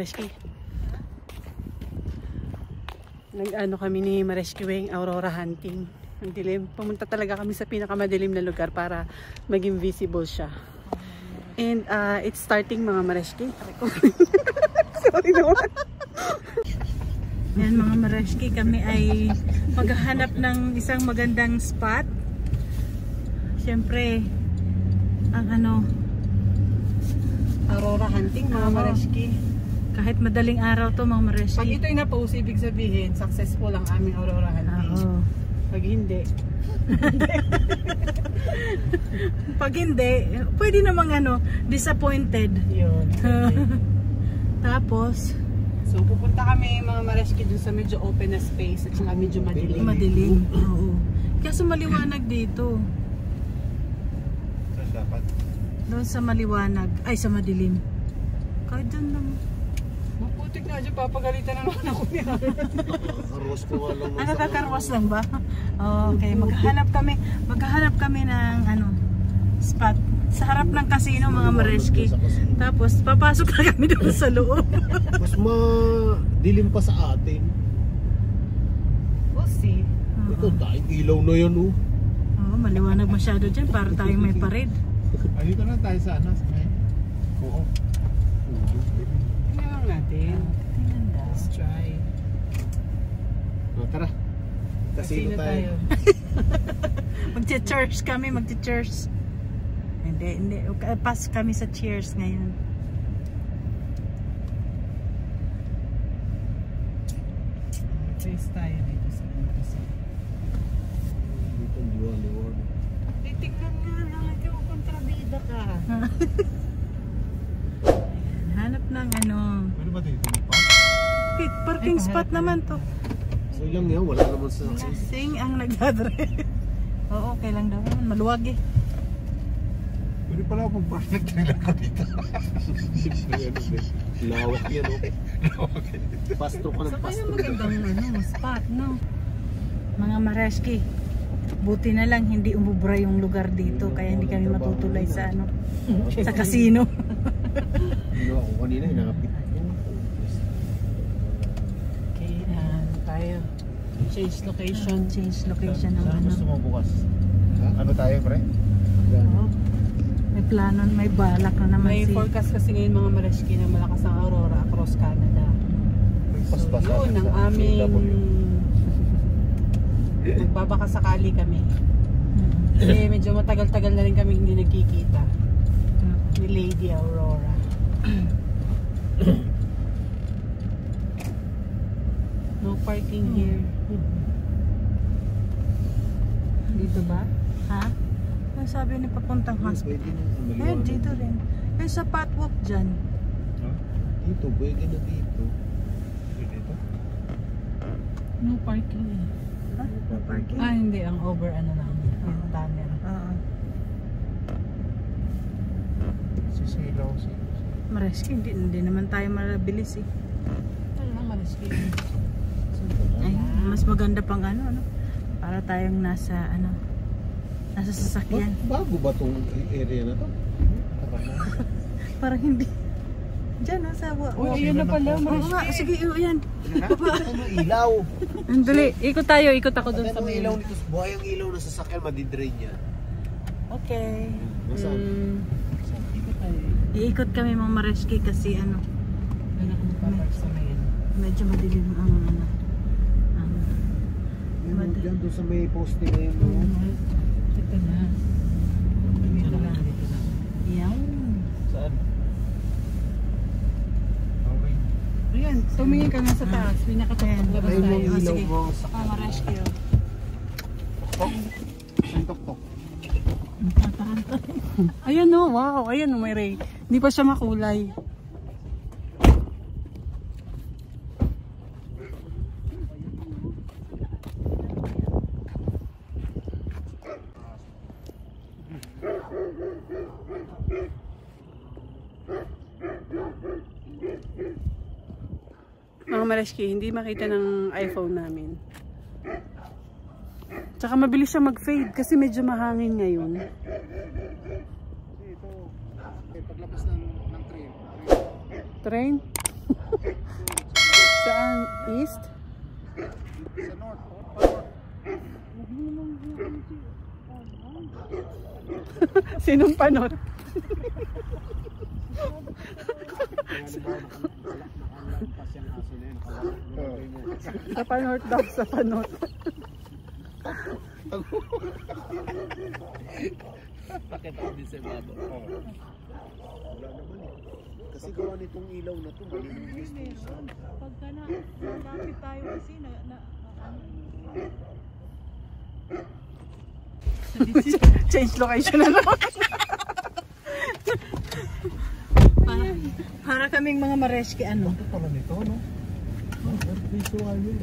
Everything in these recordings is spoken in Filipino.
Mareski. Nag-ano kami ni Mareski Aurora hunting. Ang dilim. Pumunta talaga kami sa pinakamadilim na lugar para maging visible siya. And it's starting mga Mareski. Sorry naman. Yan mga Mareski, kami ay maghahanap ng isang magandang spot. Siyempre, ang Aurora hunting mga Mareski. Kahit madaling araw to mga Mareski. Pag ito'y na-post, ibig sabihin, successful ang aming Aurora hunting. Pag hindi. Pag hindi, pwede namang disappointed. Yun. Tapos, so pupunta kami mga Mareski dun sa medyo open na space at saka medyo madilim. Madilim. Oo. Kasi maliwanag dito. Dapat. Doon sa maliwanag. Ay, sa madilim. Kahit doon naman. Maputik na dyan. Papagalitan na naman ako niya. Nakakarwas ko nga lang. Nakakarwas lang ba? Okay. Maghahanap kami ng spot. Sa harap ng casino mga Mareski. Tapos papasok na kami doon sa loob. Mas madilim pa sa atin. We'll see. Ito, dahil ilaw na yan Maliwanag masyado dyan para tayong may parade. Ayun na tayo sa ngayon. Oo. Tingnan lang natin. Let's try. Tara. Casino tayo. Magche-church kami, magche-church. Hindi. Pass kami sa cheers ngayon. Trace tayo dito sa casino. Dito ang liwanag. Tingnan nga lang, ikaw kontrabida ka. Hanap ng Ano ba dito? parking spot naman to. So lang yan, wala naman sa Sing ang nagdadrive. Oo, okay lang daw. Maluwag eh. Pwede pala ako mag-park trailer ko dito. Lawak yan Pasto ka ng So pasto. kaya magandang spot, no? Mga Mareski. Buti na lang hindi umubra yung lugar dito kaya hindi kami matutulay sa sa casino. Ako kanina hinangapit. Okay, tayo. Change location ng Gusto mo bukas? Ano tayo, pre? May plano, may balak na naman. May forecast kasi ngayon mga Mareski na malakas ang aurora across Canada. So yun ang aming magbabaka sakali kami. Kasi medyo matagal-tagal na rin kami hindi nagkikita ni Lady Aurora. No parking here. Dito ba? Ha? Ano sabi ni papuntang hospital? Ayun, dito rin. Ayun sa patwalk dyan. Dito, pwede na dito. Dito? No parking eh. No parking? Hindi. Ang over lang. Yung tunnel. Sisilaw. Mareski, hindi naman tayo mabilis eh. Ano lang Mareski? Ay, mas maganda pang para tayong nasa sasakyan. Bago ba itong area na to? Parang hindi. Diyan sa yun na pala. Oo nga, sige, yan. Ilaw. Andali, ikot ako doon sa may ilaw nito. Buhay ang ilaw na sasakyan, madidrain niya. Okay. Nasaan? Iikot kami mga Mareski kasi medyo madilim ang Diyan doon sa may poste na yun. Ito na. Dito na. Yan. Saan? Okay. Ayan, tumingin ka nga sa taas. Pinakatakot labas tayo. Ay, yung ilaw mo sa Mareski. Tok-tok. Ayan wow. Ayan may ray. Hindi pa siya makulay. Mga Mareski, hindi makita ng iPhone namin. Tsaka mabilis siya mag-fade kasi medyo mahangin ngayon. Ito, paglabas ng train. Train? Saan? East? Sa north. Sinong panot? Sa panot daw, sa panot. Pakita din sa baba. Wala naman eh. Kasi gawa nitong ilaw na to, malinis destination. Pagka na, lapit tayo kasi Change location na naman. para kaming mga mareski ano. Ito pala nito, no? Visual yun.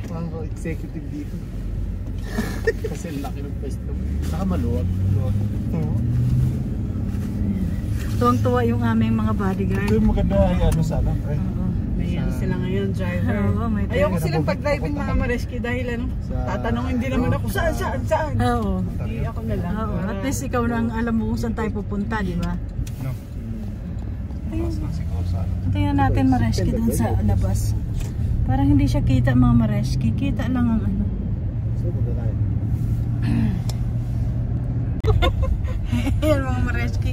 Parang executive dito. Kasi laki ng pwesto. Saka maluwag. Tuwang-tuwa yung aming mga bodyguard. Ito yung maganda ay ano sana. May ano sila ngayon, driver. Oo, may Ayoko silang pag-driving mga mareski dahil ano, tatanungin din naman ako, saan? Oo. Hindi ako na lang. Oo. At least ikaw nang alam mo kung saan tayo pupunta, di ba? No. Mas lang siguro sana. Tingnan natin mareski dun sa labas. Parang hindi siya kita mga mareski. Kita lang ang ano. So, punta tayo. Ayan mga mareski.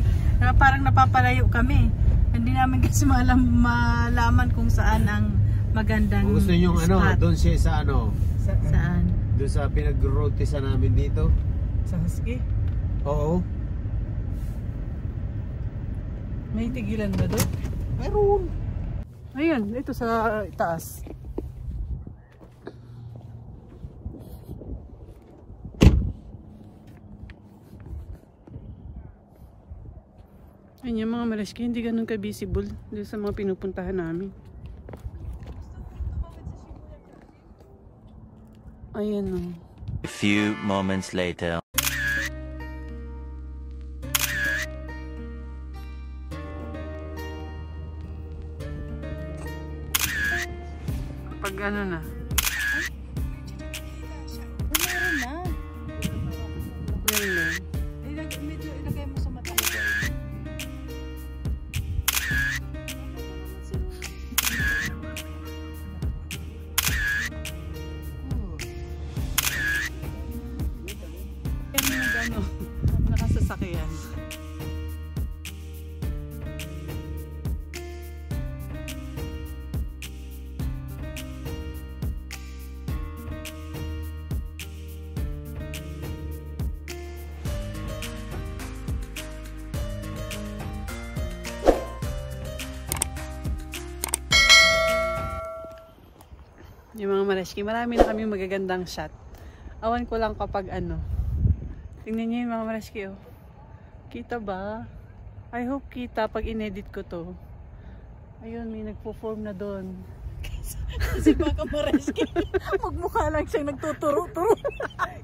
Parang napapalayo kami. Hindi namin kasi malaman kung saan ang magandang Kung gusto nyo ano, spot. doon siya sa ano, Saan? doon sa pinag-rootisa namin dito. Sa Husky? Oo. May tigilan ba doon? Meron. Ayun, ito sa taas. Ayun yung mga mareski, hindi ganun ka-visible doon sa mga pinupuntahan namin. Ayan o. A few moments later. Pag ano na. Meron na. Ayun na. Medyo ilagay mo sa mata. Yan yung ano, nakasasakyan. Yung mga mareski, marami na kami magagandang shot. Awan ko lang kapag ano. Tingnan niyo yung mga mareski oh. Kita ba? I hope kita pag inedit ko to. Ayun, may nagpo-form na doon. Kasi baka mareski. Magmukha lang siyang nagtuturo-turo.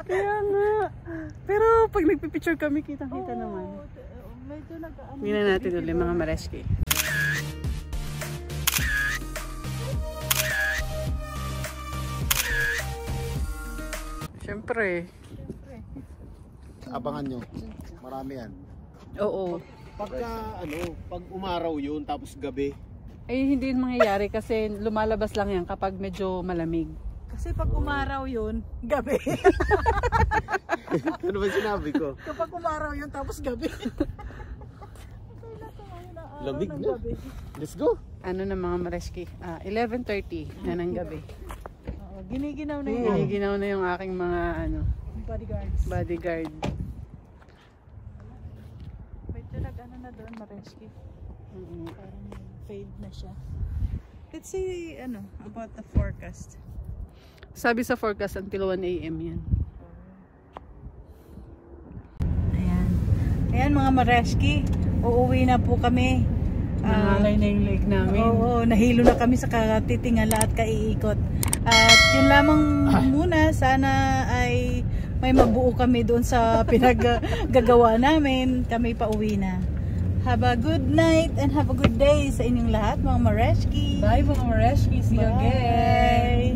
Kaya nga. Pero pag nagpipicture kami, kitang-kita naman. Medyo nag-ano. Tingnan natin ulit mga mareski. Siyempre. Abangan nyo. Marami yan. Oo. Pagka ano, pag umaraw yun tapos gabi. Ay, hindi yun mangyayari kasi lumalabas lang yan kapag medyo malamig. Kasi pag umaraw yun, gabi. Ano ba sinabi ko? Kapag umaraw yun, tapos gabi. Lamig na. Let's go. Ano na mga mareski? 11:30 na ng gabi. Giniginaw na yun. Giniginaw na yung aking mga ano, Bodyguards. bodyguard. Medyo nag-ano na doon, mareski. Parang fade na siya. Let's see, about the forecast. Sabi sa forecast until 1 AM yan. Ayan. Ayan mga mareski. Uuwi na po kami. Nangalay na yung lake namin. Oo, nahilo na kami sa katitingala at kaiikot. At yun lamang muna, sana ay may mabuo kami doon sa pinaggagawa namin. Kami pa uwi na. Have a good night and have a good day sa inyong lahat mga mareski. Bye mga mareski. See you again. Bye.